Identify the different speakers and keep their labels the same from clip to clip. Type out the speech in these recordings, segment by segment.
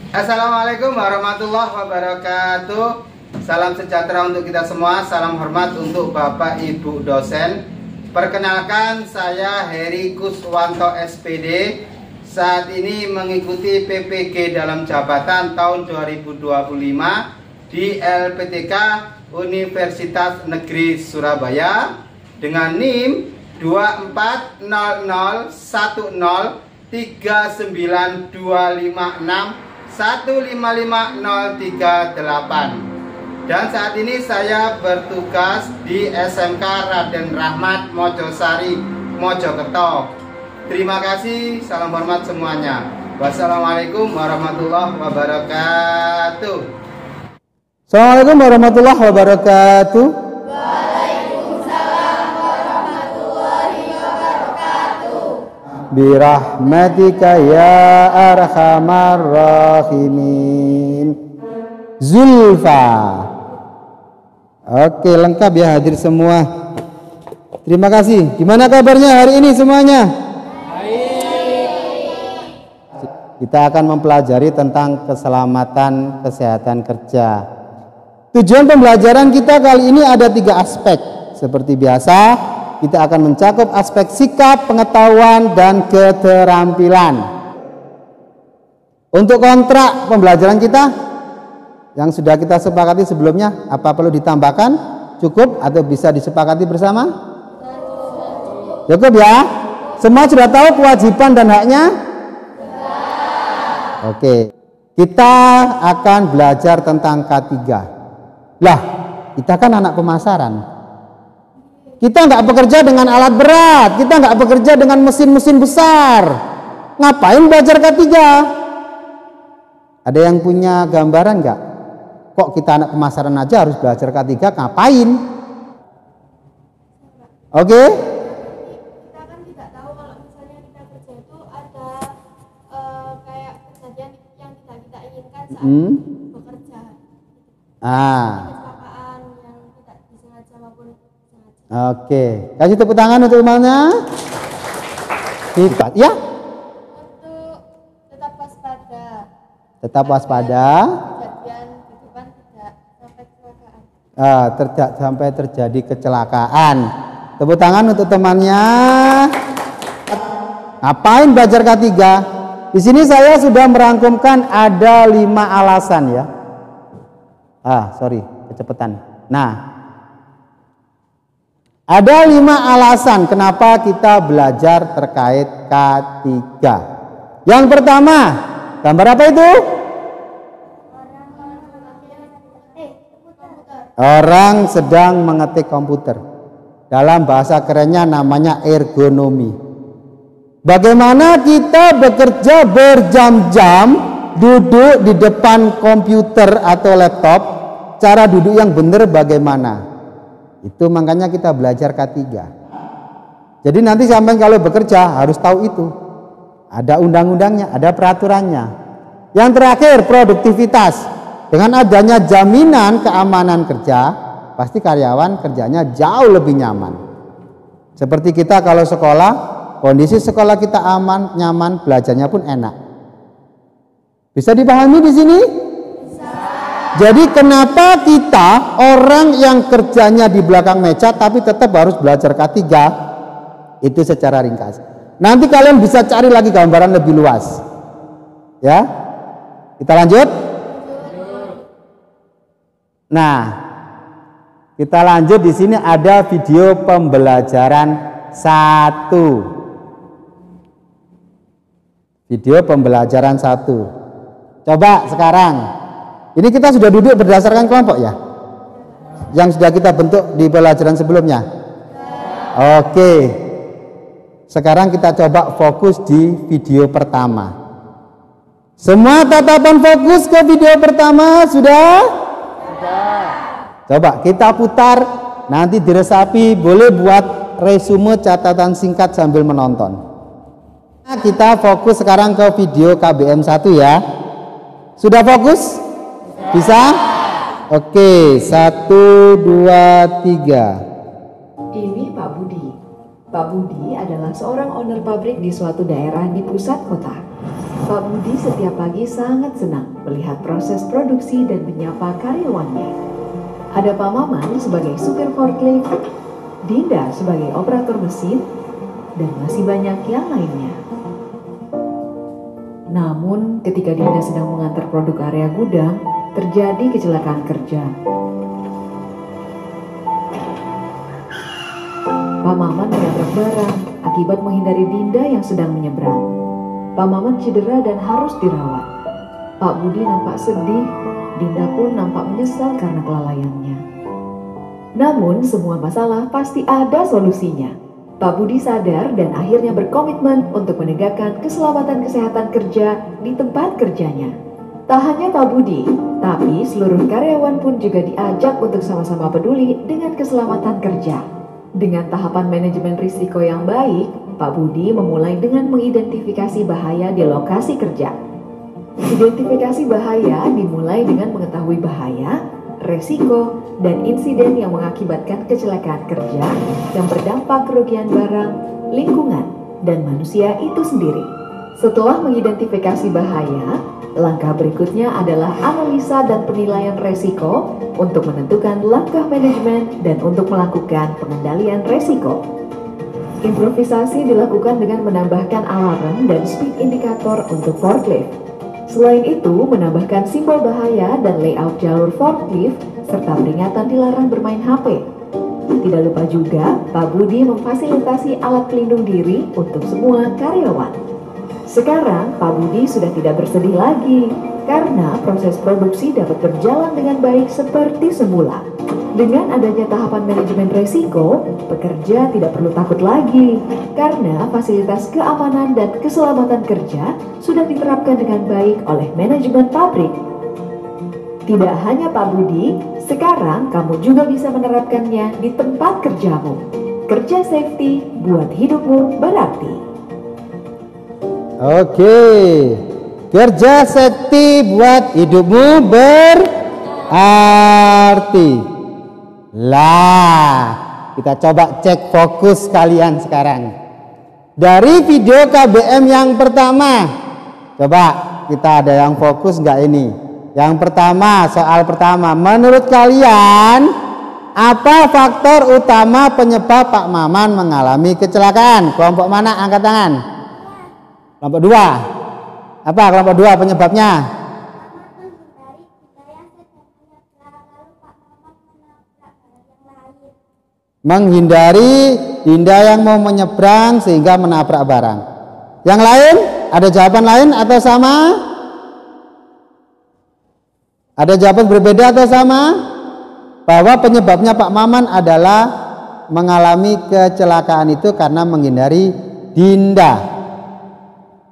Speaker 1: Assalamualaikum warahmatullahi wabarakatuh. Salam sejahtera untuk kita semua. Salam hormat untuk Bapak Ibu dosen. Perkenalkan, saya Heri Kuswanto SPD. Saat ini mengikuti PPG dalam jabatan tahun 2025 di LPTK Universitas Negeri Surabaya dengan NIM 2410193955038. Dan saat ini saya bertugas di SMK Raden Rahmat Mojosari, Mojokerto. Terima kasih, salam hormat semuanya. Wassalamualaikum warahmatullahi wabarakatuh.
Speaker 2: Assalamualaikum warahmatullahi wabarakatuh.
Speaker 3: Waalaikumsalam warahmatullahi wabarakatuh.
Speaker 2: Birahmatika ya arhamar rahimin. Zulfa. Oke, lengkap ya, hadir semua. Terima kasih. Gimana kabarnya hari ini semuanya? Kita akan mempelajari tentang keselamatan kesehatan kerja. Tujuan pembelajaran kita kali ini ada 3 aspek. Seperti biasa, kita akan mencakup aspek sikap, pengetahuan, dan keterampilan. Untuk kontrak pembelajaran kita yang sudah kita sepakati sebelumnya, apa perlu ditambahkan? Cukup atau bisa disepakati bersama? Cukup ya? Semua sudah tahu kewajiban dan haknya? Oke, kita akan belajar tentang K3. Lah, kita kan anak pemasaran. Kita nggak bekerja dengan alat berat, kita nggak bekerja dengan mesin-mesin besar. Ngapain belajar K3? Ada yang punya gambaran nggak? Kok kita anak pemasaran aja harus belajar K3, ngapain? Oke?
Speaker 3: Kita kan tidak tahu kalau misalnya kita kerja itu ada kayak kejadian yang tidak kita inginkan saat bekerja. Kecelakaan yang tidak disengaja maupun sengaja.
Speaker 2: Oke, kasih tepuk tangan untuk temannya. Ya?
Speaker 3: Untuk tetap waspada.
Speaker 2: Tetap waspada.
Speaker 3: Kejadian di depan tidak sampai kecelakaan.
Speaker 2: Sampai terjadi kecelakaan. Tepuk tangan untuk temannya. Ngapain belajar K3? Di sini saya sudah merangkumkan ada 5 alasan ya. Sorry, kecepatan. Nah, ada 5 alasan kenapa kita belajar terkait K3. Yang pertama, gambar apa itu? Orang sedang mengetik komputer. Dalam bahasa kerennya namanya ergonomi. Bagaimana kita bekerja berjam-jam duduk di depan komputer atau laptop, cara duduk yang benar bagaimana? Itu makanya kita belajar K3. Jadi nanti sampai kalau bekerja harus tahu itu. Ada undang-undangnya, ada peraturannya. Yang terakhir, produktivitas. Dengan adanya jaminan keamanan kerja, pasti karyawan kerjanya jauh lebih nyaman. Seperti kita kalau sekolah, kondisi sekolah kita aman, nyaman, belajarnya pun enak. Bisa dipahami di sini? Bisa. Jadi kenapa kita orang yang kerjanya di belakang meja tapi tetap harus belajar K3? Itu secara ringkas. Nanti kalian bisa cari lagi gambaran lebih luas. Ya. Kita lanjut. Nah, kita lanjut. Di sini ada video pembelajaran 1. Video pembelajaran 1. Coba sekarang. Ini kita sudah duduk berdasarkan kelompok ya? Yang sudah kita bentuk di pelajaran sebelumnya. Oke. Sekarang kita coba fokus di video pertama. Semua tatapan fokus ke video pertama sudah? Coba kita putar, nanti diresapi, boleh buat resume catatan singkat sambil menonton. Nah, kita fokus sekarang ke video KBM 1 ya. Sudah fokus? Bisa? Oke, 1, 2, 3.
Speaker 4: Ini Pak Budi. Pak Budi adalah seorang owner pabrik di suatu daerah di pusat kota. Pak Budi setiap pagi sangat senang melihat proses produksi dan menyapa karyawannya. Ada Pak Maman sebagai supir forklift, Dinda sebagai operator mesin, dan masih banyak yang lainnya. Namun, ketika Dinda sedang mengantar produk area gudang, terjadi kecelakaan kerja. Pak Maman menabrak barang akibat menghindari Dinda yang sedang menyeberang. Pak Maman cedera dan harus dirawat. Pak Budi nampak sedih, Dinda pun nampak menyesal karena kelalaiannya. Namun, semua masalah pasti ada solusinya. Pak Budi sadar dan akhirnya berkomitmen untuk menegakkan keselamatan kesehatan kerja di tempat kerjanya. Tak hanya Pak Budi, tapi seluruh karyawan pun juga diajak untuk sama-sama peduli dengan keselamatan kerja. Dengan tahapan manajemen risiko yang baik, Pak Budi memulai dengan mengidentifikasi bahaya di lokasi kerja. Identifikasi bahaya dimulai dengan mengetahui bahaya, resiko, dan insiden yang mengakibatkan kecelakaan kerja yang berdampak kerugian barang, lingkungan, dan manusia itu sendiri. Setelah mengidentifikasi bahaya, langkah berikutnya adalah analisa dan penilaian resiko untuk menentukan langkah manajemen dan untuk melakukan pengendalian resiko. Improvisasi dilakukan dengan menambahkan alarm dan speed indikator untuk forklift. Selain itu, menambahkan simbol bahaya dan layout jalur forklift serta peringatan dilarang bermain HP. Tidak lupa juga, Pak Budi memfasilitasi alat pelindung diri untuk semua karyawan. Sekarang, Pak Budi sudah tidak bersedih lagi karena proses produksi dapat berjalan dengan baik seperti semula. Dengan adanya tahapan manajemen resiko, pekerja tidak perlu takut lagi karena fasilitas keamanan dan keselamatan kerja sudah diterapkan dengan baik oleh manajemen pabrik. Tidak hanya Pak Budi, sekarang kamu juga bisa menerapkannya di tempat kerjamu. Kerja safety buat hidupmu berarti.
Speaker 2: Oke, kerja safety buat hidupmu berarti. Lah, kita coba cek fokus kalian sekarang. Dari video KBM yang pertama, coba kita ada yang fokus nggak ini? Yang pertama, soal pertama, menurut kalian apa faktor utama penyebab Pak Maman mengalami kecelakaan? Kelompok mana? Angkat tangan. Kelompok 2. Apa kelompok 2 penyebabnya? Menghindari Dinda yang mau menyeberang sehingga menabrak barang. Yang lain? Ada jawaban lain atau sama? Ada jawaban berbeda atau sama? Bahwa penyebabnya Pak Maman adalah mengalami kecelakaan itu karena menghindari Dinda.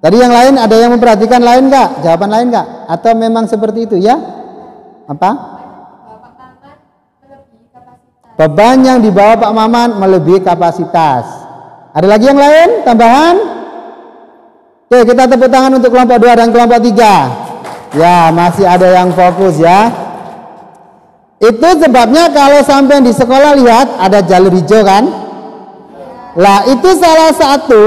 Speaker 2: Tadi yang lain ada yang memperhatikan lain nggak? Jawaban lain nggak? Atau memang seperti itu ya? Apa? Beban yang dibawa Pak Maman melebihi kapasitas. Ada lagi yang lain? Tambahan? Oke, kita tepuk tangan untuk kelompok 2 dan kelompok 3. Ya, masih ada yang fokus ya. Itu sebabnya kalau sampai di sekolah lihat ada jalur hijau kan? Lah, itu salah satu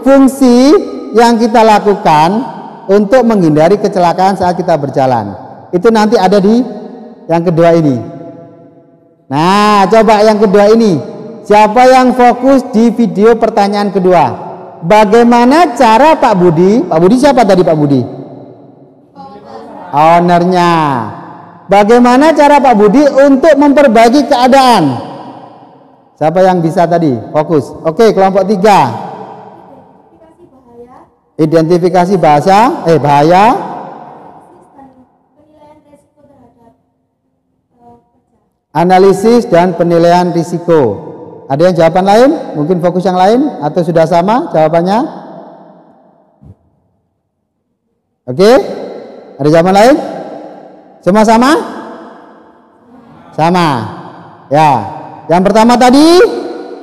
Speaker 2: fungsi yang kita lakukan untuk menghindari kecelakaan saat kita berjalan. Itu nanti ada di yang kedua ini. Nah, coba yang kedua ini. Siapa yang fokus di video pertanyaan kedua? Bagaimana cara Pak Budi? Pak Budi siapa tadi Pak Budi? Ownernya. Bagaimana cara Pak Budi untuk memperbaiki keadaan? Siapa yang bisa tadi? Fokus. Oke, kelompok 3. Identifikasi bahaya. Analisis dan penilaian risiko. Ada yang jawaban lain? Mungkin fokus yang lain atau sudah sama jawabannya? Oke? Ada jawaban lain? Semua sama? Sama. Ya. Yang pertama tadi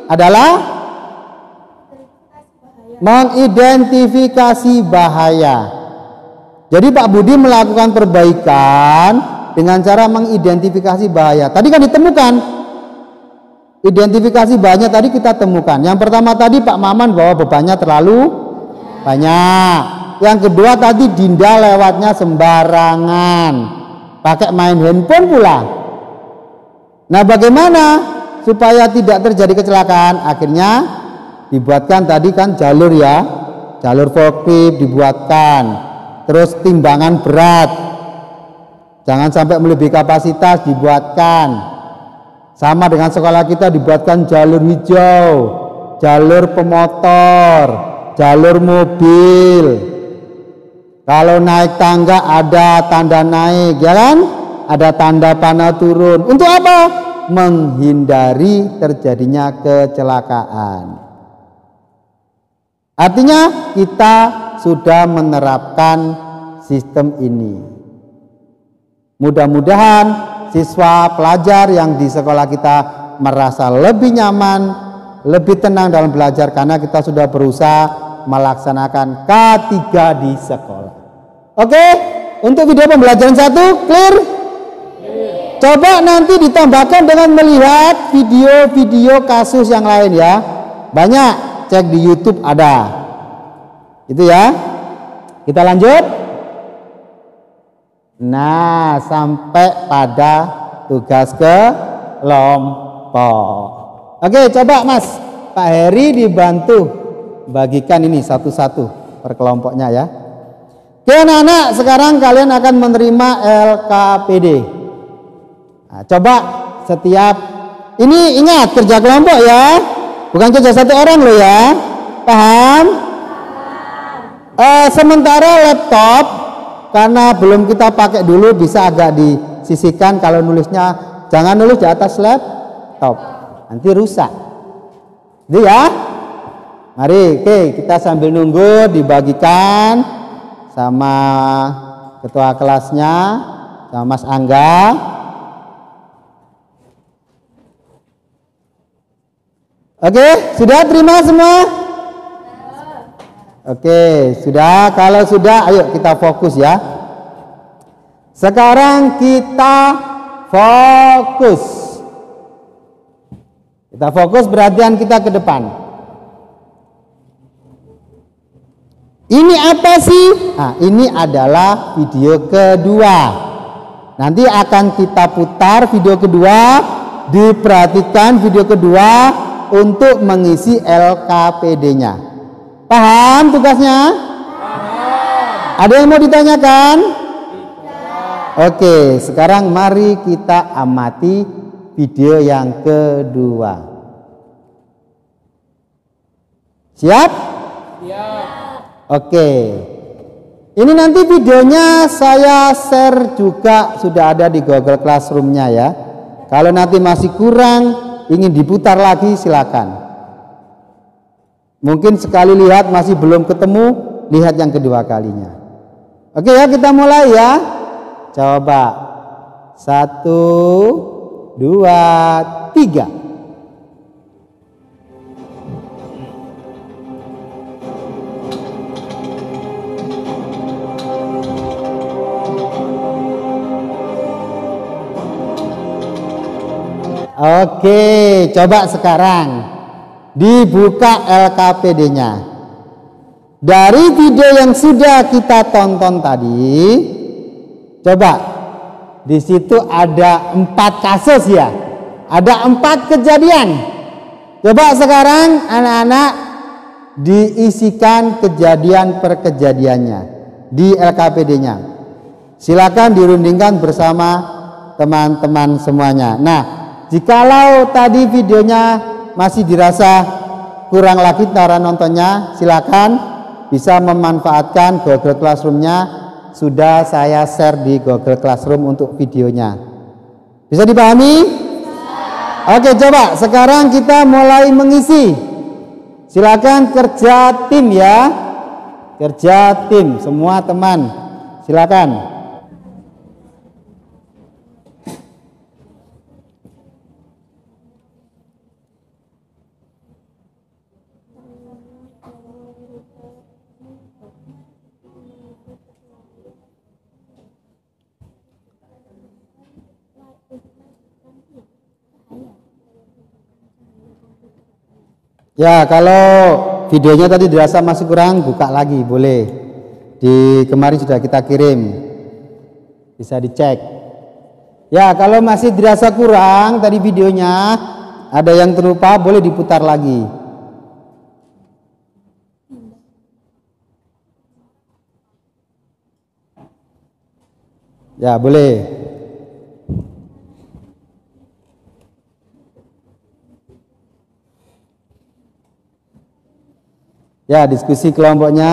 Speaker 2: adalah mengidentifikasi bahaya. Jadi Pak Budi melakukan perbaikan dengan cara mengidentifikasi bahaya. Tadi kan ditemukan. Identifikasi bahayanya tadi kita temukan. Yang pertama tadi Pak Maman bahwa bebannya terlalu banyak. yang kedua tadi Dinda lewatnya sembarangan, pakai main handphone pula. Nah, bagaimana supaya tidak terjadi kecelakaan? Akhirnya dibuatkan tadi kan jalur ya, jalur forklift dibuatkan, terus timbangan berat, jangan sampai melebihi kapasitas dibuatkan. Sama dengan sekolah kita dibuatkan jalur hijau, jalur pemotor, jalur mobil. Kalau naik tangga ada tanda naik, ya kan? Ada tanda panah turun. Untuk apa? Menghindari terjadinya kecelakaan. Artinya kita sudah menerapkan sistem ini. Mudah-mudahan siswa pelajar yang di sekolah kita merasa lebih nyaman, lebih tenang dalam belajar karena kita sudah berusaha melaksanakan K3 di sekolah. Oke, untuk video pembelajaran 1 clear? Coba nanti ditambahkan dengan melihat video-video kasus yang lain ya. Banyak, cek di YouTube ada. Itu ya. Kita lanjut. Nah, sampai pada tugas kelompok. Oke, coba Mas Pak Heri dibantu bagikan ini satu-satu per kelompoknya ya. Oke anak-anak, sekarang kalian akan menerima LKPD. Nah, coba setiap ini ingat kerja kelompok ya, bukan kerja satu orang loh ya. Paham? Sementara laptop karena belum kita pakai dulu bisa agak disisihkan. Kalau nulisnya jangan nulis di atas laptop, nanti rusak. Itu ya. Mari, oke, kita sambil nunggu dibagikan sama ketua kelasnya, sama Mas Angga. Oke, sudah terima semua? Oke, sudah. Kalau sudah, ayo kita fokus ya. Sekarang kita fokus. Kita fokus perhatian kita ke depan. Ini apa sih? Nah, ini adalah video kedua. Nanti akan kita putar video kedua. Diperhatikan video kedua untuk mengisi LKPD-nya. Paham tugasnya? Paham. Ada yang mau ditanyakan? Tidak. Oke, sekarang mari kita amati video yang kedua. Siap? Siap. Oke. Ini nanti videonya saya share juga, sudah ada di Google Classroom-nya ya. Kalau nanti masih kurang, ingin diputar lagi silakan. Mungkin sekali lihat masih belum ketemu, lihat yang kedua kalinya. Oke ya, kita mulai ya. Coba 1, 2, 3. Oke, coba sekarang dibuka LKPD-nya. Dari video yang sudah kita tonton tadi, coba di situ ada 4 kasus ya, ada 4 kejadian. Coba sekarang anak-anak diisikan kejadian per kejadiannya di LKPD-nya. Silakan dirundingkan bersama teman-teman semuanya. Nah, jikalau tadi videonya masih dirasa kurang lagi cara nontonnya, silakan bisa memanfaatkan Google Classroom-nya. Sudah saya share di Google Classroom untuk videonya. Bisa dipahami? Oke, coba sekarang kita mulai mengisi. Silakan kerja tim ya. Kerja tim semua teman. Silakan. Ya, kalau videonya tadi dirasa masih kurang, buka lagi boleh. Di kemarin sudah kita kirim, bisa dicek. Ya, kalau masih dirasa kurang tadi videonya, ada yang terlupa, boleh diputar lagi. Ya, boleh. Ya, diskusi kelompoknya,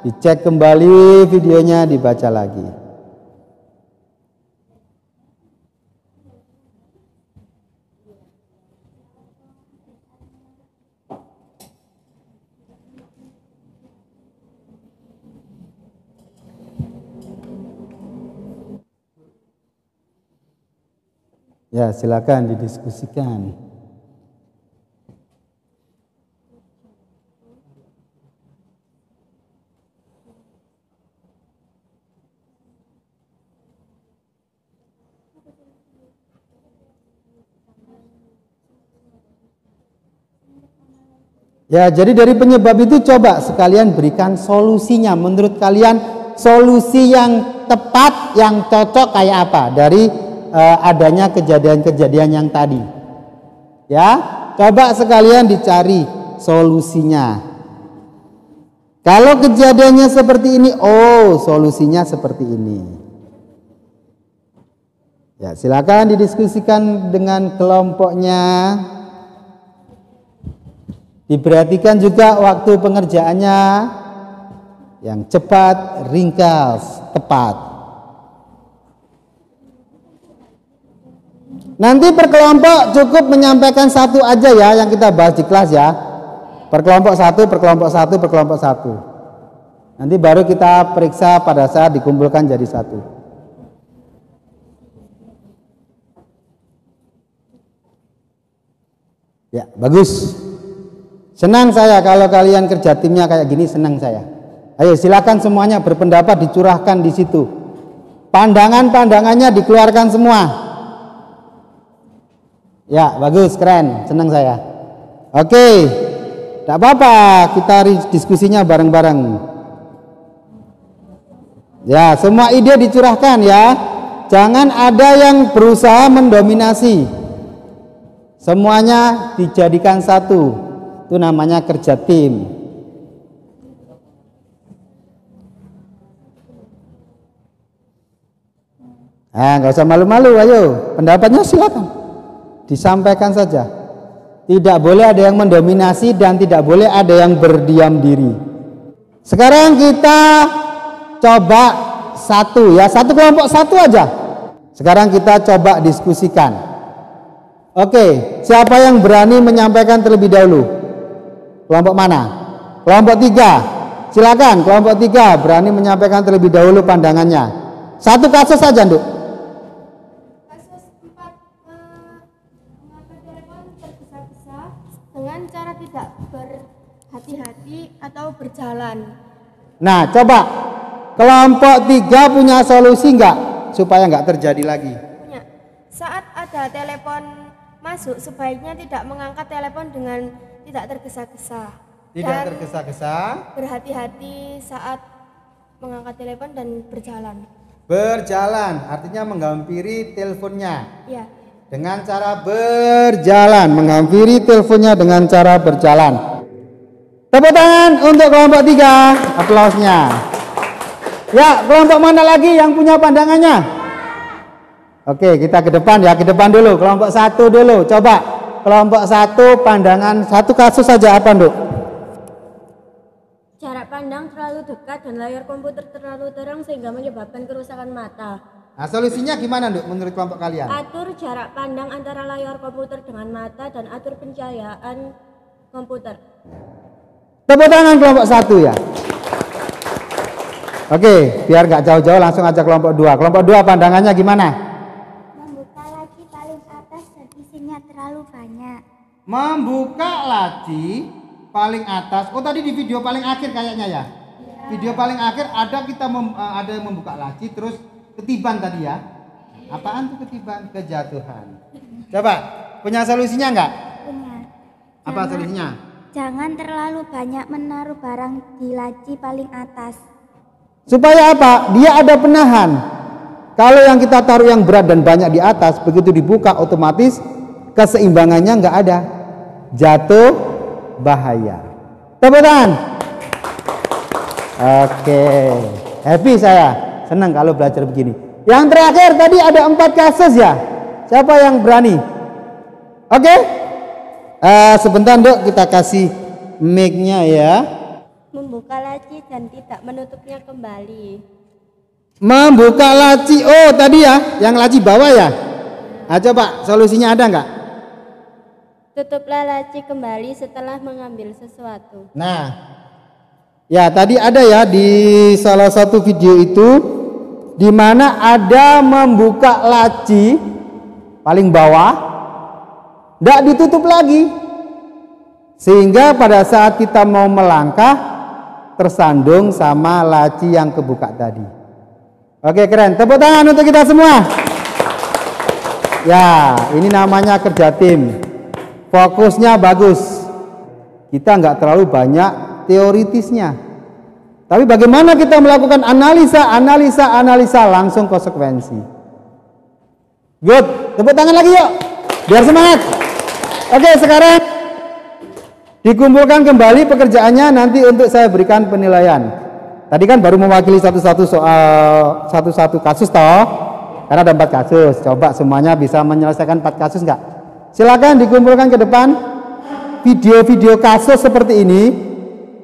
Speaker 2: dicek kembali videonya, dibaca lagi. Ya, silakan didiskusikan. Ya, jadi dari penyebab itu coba sekalian berikan solusinya. Menurut kalian solusi yang tepat, yang cocok kayak apa dari adanya kejadian-kejadian yang tadi? Ya, coba sekalian dicari solusinya. Kalau kejadiannya seperti ini, oh solusinya seperti ini. Ya, silakan didiskusikan dengan kelompoknya. Diperhatikan juga waktu pengerjaannya yang cepat, ringkas, tepat. Nanti per kelompok cukup menyampaikan satu aja ya yang kita bahas di kelas ya. Per kelompok satu, per kelompok satu, per kelompok satu. Nanti baru kita periksa pada saat dikumpulkan jadi satu. Ya, bagus. Senang saya kalau kalian kerja timnya kayak gini, senang saya. Ayo silakan semuanya berpendapat, dicurahkan di situ. Pandangan-pandangannya dikeluarkan semua. Ya, bagus, keren, senang saya. Oke, tidak apa-apa, kita diskusinya bareng-bareng. Ya, semua ide dicurahkan ya. Jangan ada yang berusaha mendominasi. Semuanya dijadikan satu. Itu namanya kerja tim. Nah, nggak usah malu-malu, ayo pendapatnya silakan disampaikan saja. Tidak boleh ada yang mendominasi dan tidak boleh ada yang berdiam diri. Sekarang kita coba satu ya, satu kelompok satu aja. Sekarang kita coba diskusikan. Oke, siapa yang berani menyampaikan terlebih dahulu? Kelompok mana? Kelompok 3. Silakan, kelompok 3 berani menyampaikan terlebih dahulu pandangannya. Satu kasus saja, Nduk.
Speaker 3: Kasus 4, mengangkat telepon tergesa-gesa dengan cara tidak berhati-hati atau berjalan.
Speaker 2: Nah, coba kelompok 3 punya solusi enggak supaya enggak terjadi lagi?
Speaker 3: Punya. Saat ada telepon masuk, sebaiknya tidak mengangkat telepon dengan tidak tergesa-gesa.
Speaker 2: Tidak tergesa-gesa.
Speaker 3: Berhati-hati saat mengangkat telepon dan berjalan.
Speaker 2: Berjalan artinya menghampiri teleponnya.
Speaker 3: Ya.
Speaker 2: Dengan cara berjalan, menghampiri teleponnya dengan cara berjalan. Tepuk tangan untuk kelompok 3, aplausnya. Ya, kelompok mana lagi yang punya pandangannya? Oke, kita ke depan ya, ke depan dulu. Kelompok 1 dulu, coba. Kelompok 1 pandangan satu kasus saja apa, Nduk?
Speaker 5: Jarak pandang terlalu dekat dan layar komputer terlalu terang sehingga menyebabkan kerusakan mata.
Speaker 2: Nah, solusinya gimana, Nduk, menurut kelompok kalian?
Speaker 5: Atur jarak pandang antara layar komputer dengan mata dan atur pencahayaan komputer.
Speaker 2: Tepuk tangan kelompok 1 ya. Oke, biar nggak jauh-jauh langsung aja kelompok 2. Kelompok 2 pandangannya gimana?
Speaker 6: Membuka laci paling atas dan isinya terlalu banyak.
Speaker 2: Membuka laci paling atas. Oh, tadi di video paling akhir kayaknya ya. Video paling akhir ada ada yang membuka laci terus ketiban tadi ya. Apaan tuh ketiban? Kejatuhan. Coba, punya solusinya enggak?
Speaker 6: Punya.
Speaker 2: Apa solusinya?
Speaker 6: Jangan terlalu banyak menaruh barang di laci paling atas.
Speaker 2: Supaya apa? Dia ada penahan. Kalau yang kita taruh yang berat dan banyak di atas, begitu dibuka otomatis keseimbangannya nggak ada. Jatuh bahaya. Tepuk tangan. Oke, happy saya. Senang kalau belajar begini. Yang terakhir tadi ada 4 kasus ya. Siapa yang berani? Oke. Sebentar Dok, kita kasih mic-nya ya.
Speaker 5: Membuka laci dan tidak menutupnya kembali.
Speaker 2: Membuka laci. Oh, tadi ya, yang laci bawah ya. Coba solusinya ada nggak?
Speaker 5: Tutuplah laci kembali setelah mengambil sesuatu.
Speaker 2: Nah, ya tadi ada ya di salah satu video itu, di mana ada membuka laci paling bawah, tidak ditutup lagi, sehingga pada saat kita mau melangkah tersandung sama laci yang kebuka tadi. Oke, keren. Tepuk tangan untuk kita semua. Ya, ini namanya kerja tim. Fokusnya bagus. Kita nggak terlalu banyak teoritisnya. Tapi bagaimana kita melakukan analisa langsung konsekuensi. Good. Tepuk tangan lagi yuk. Biar semangat. Oke, sekarang dikumpulkan kembali pekerjaannya, nanti untuk saya berikan penilaian. Tadi kan baru mewakili satu-satu kasus toh, karena ada 4 kasus. Coba semuanya bisa menyelesaikan 4 kasus nggak? Silakan dikumpulkan ke depan. Video-video kasus seperti ini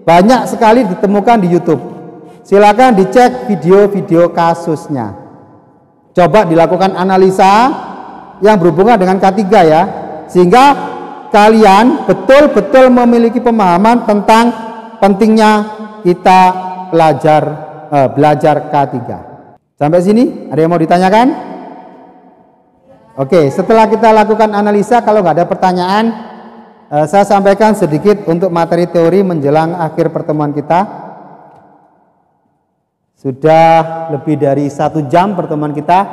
Speaker 2: banyak sekali ditemukan di YouTube. Silakan dicek video-video kasusnya. Coba dilakukan analisa yang berhubungan dengan K3 ya, sehingga kalian betul-betul memiliki pemahaman tentang pentingnya kita belajar K3. Sampai sini ada yang mau ditanyakan? Oke, setelah kita lakukan analisa, kalau nggak ada pertanyaan, saya sampaikan sedikit untuk materi teori menjelang akhir pertemuan kita. Sudah lebih dari 1 jam pertemuan kita.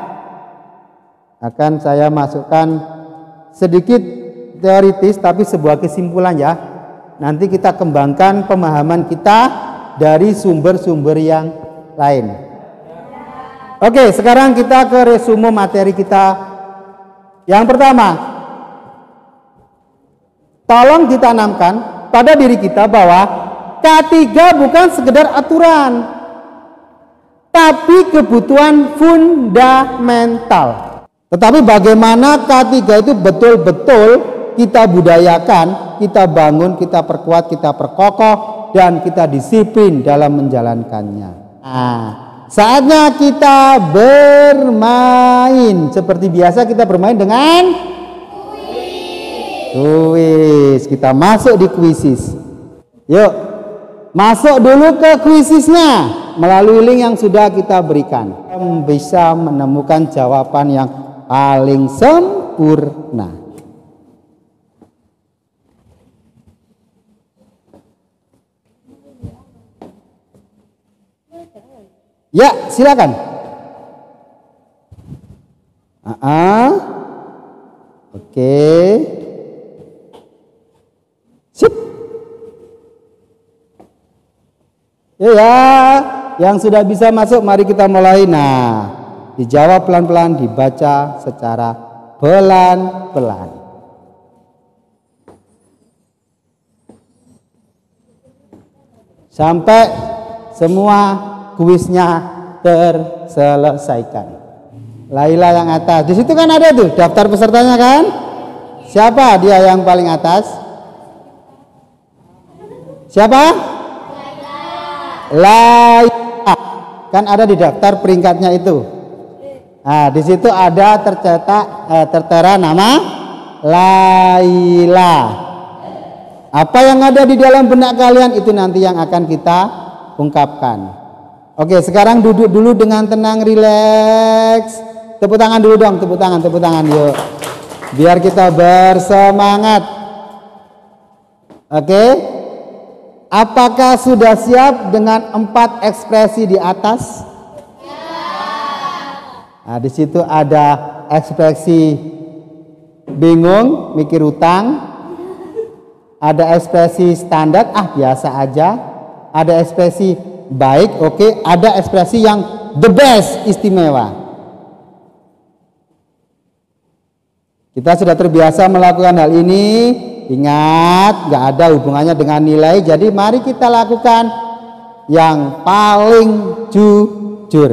Speaker 2: Akan saya masukkan sedikit teoritis tapi sebuah kesimpulan ya. Nanti kita kembangkan pemahaman kita dari sumber-sumber yang lain. Oke, sekarang kita ke resume materi kita. Yang pertama, tolong ditanamkan pada diri kita bahwa K3 bukan sekedar aturan, tapi kebutuhan fundamental. Tetapi bagaimana K3 itu betul-betul kita budayakan, kita bangun, kita perkuat, kita perkokoh, dan kita disiplin dalam menjalankannya. Nah, saatnya kita bermain. Seperti biasa kita bermain dengan kuis. Kita masuk di kuisis. Yuk, masuk dulu ke kuisisnya melalui link yang sudah kita berikan. Bisa menemukan jawaban yang paling sempurna. Ya, silakan. Oke. Sip. Ya, yang sudah bisa masuk, mari kita mulai. Nah, dijawab pelan-pelan, dibaca secara pelan-pelan. Sampai semua kuisnya terselesaikan. Laila yang atas. Di situ kan ada tuh daftar pesertanya kan? Siapa dia yang paling atas? Siapa? Laila. Kan ada di daftar peringkatnya itu. Nah, di situ ada tertera nama Laila. Apa yang ada di dalam benak kalian itu nanti yang akan kita ungkapkan. Oke, sekarang duduk dulu dengan tenang, rileks. Tepuk tangan dulu dong, tepuk tangan yuk. Biar kita bersemangat. Oke. Apakah sudah siap dengan 4 ekspresi di atas? Nah, di situ ada ekspresi bingung, mikir utang. Ada ekspresi standar, biasa aja. Ada ekspresi baik, oke, ada ekspresi yang the best, istimewa. Kita sudah terbiasa melakukan hal ini. Ingat, nggak ada hubungannya dengan nilai. Jadi mari kita lakukan yang paling jujur.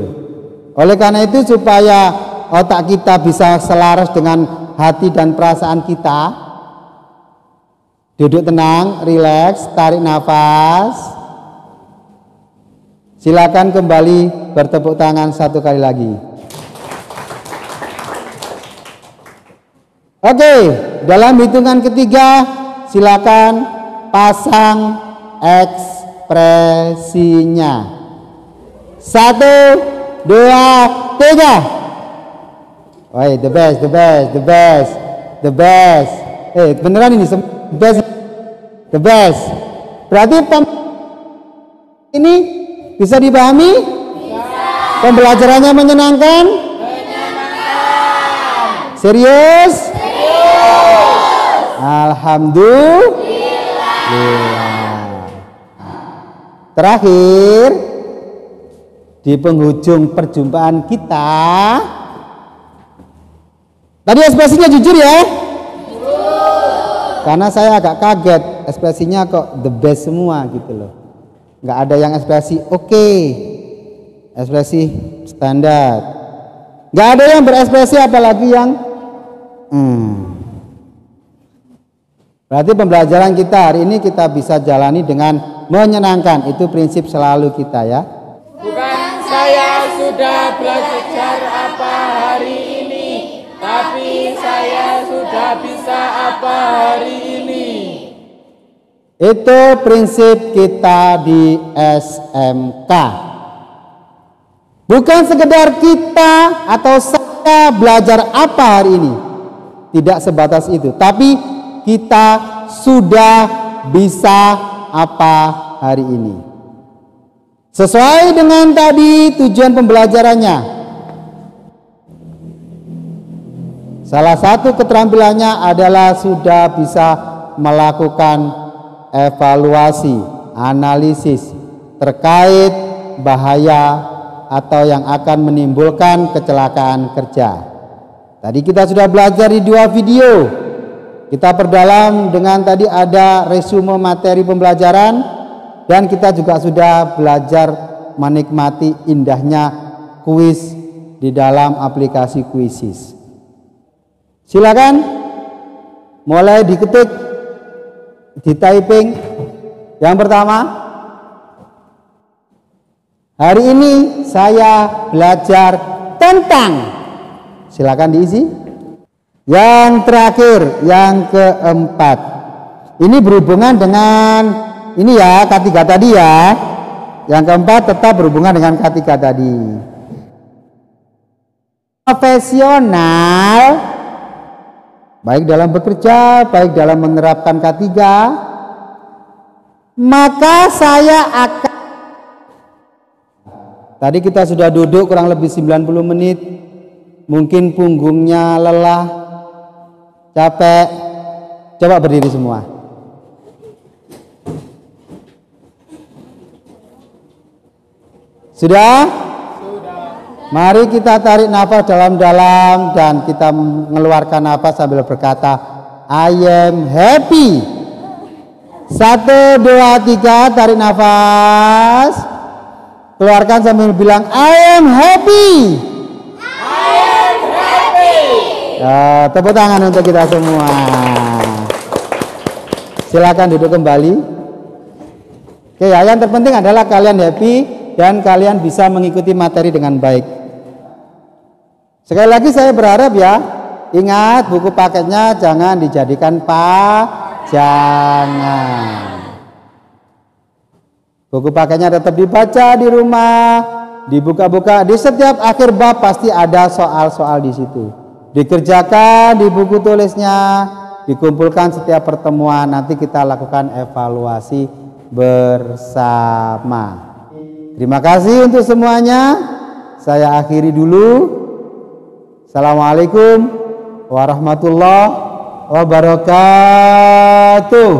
Speaker 2: Oleh karena itu, supaya otak kita bisa selaras dengan hati dan perasaan kita, duduk tenang, rileks, tarik nafas. Silakan kembali bertepuk tangan satu kali lagi. Oke, dalam hitungan ketiga silakan pasang ekspresinya. 1, 2, 3. Woi, the best, the best, the best, the best. Beneran ini best, the best. Berarti ini bisa dipahami? Bisa. Pembelajarannya menyenangkan? Menyenangkan. Serius? Serius. Alhamdulillah. Terakhir, di penghujung perjumpaan kita, tadi ekspresinya jujur ya? Jujur. Karena saya agak kaget, ekspresinya kok the best semua gitu loh. Nggak ada yang ekspresi oke, ekspresi standar. Nggak ada yang berekspresi apalagi yang Berarti pembelajaran kita hari ini kita bisa jalani dengan menyenangkan. Itu prinsip selalu kita ya.
Speaker 7: Bukan saya sudah belajar apa hari ini, tapi saya sudah bisa apa hari ini.
Speaker 2: Itu prinsip kita di SMK. Bukan sekedar kita atau saya belajar apa hari ini. Tidak sebatas itu. Tapi kita sudah bisa apa hari ini. Sesuai dengan tadi tujuan pembelajarannya. Salah satu keterampilannya adalah sudah bisa melakukan evaluasi, analisis terkait bahaya atau yang akan menimbulkan kecelakaan kerja. Tadi kita sudah belajar di 2 video. Kita perdalam dengan tadi ada resume materi pembelajaran, dan kita juga sudah belajar menikmati indahnya kuis di dalam aplikasi Quizzes. Silakan mulai diketik, di typing. Yang pertama, hari ini saya belajar tentang, silakan diisi. Yang terakhir, yang keempat, ini berhubungan dengan ini ya, K3 tadi ya. Yang keempat tetap berhubungan dengan K3 tadi. Profesional, baik dalam bekerja, baik dalam menerapkan K3, maka saya akan, tadi kita sudah duduk kurang lebih 90 menit, mungkin punggungnya lelah, capek, coba berdiri semua. Sudah? Mari kita tarik nafas dalam-dalam dan kita mengeluarkan nafas sambil berkata, I am happy. 1, 2, 3, tarik nafas. Keluarkan sambil bilang, I am happy.
Speaker 7: I am happy.
Speaker 2: Tepuk tangan untuk kita semua. Silakan duduk kembali. Oke ya, yang terpenting adalah kalian happy dan kalian bisa mengikuti materi dengan baik. Sekali lagi saya berharap ya, ingat buku paketnya jangan dijadikan pajangan. Buku paketnya tetap dibaca di rumah, dibuka-buka. Di setiap akhir bab pasti ada soal-soal di situ. Dikerjakan di buku tulisnya, dikumpulkan setiap pertemuan. Nanti kita lakukan evaluasi bersama. Terima kasih untuk semuanya. Saya akhiri dulu. Assalamualaikum warahmatullahi wabarakatuh.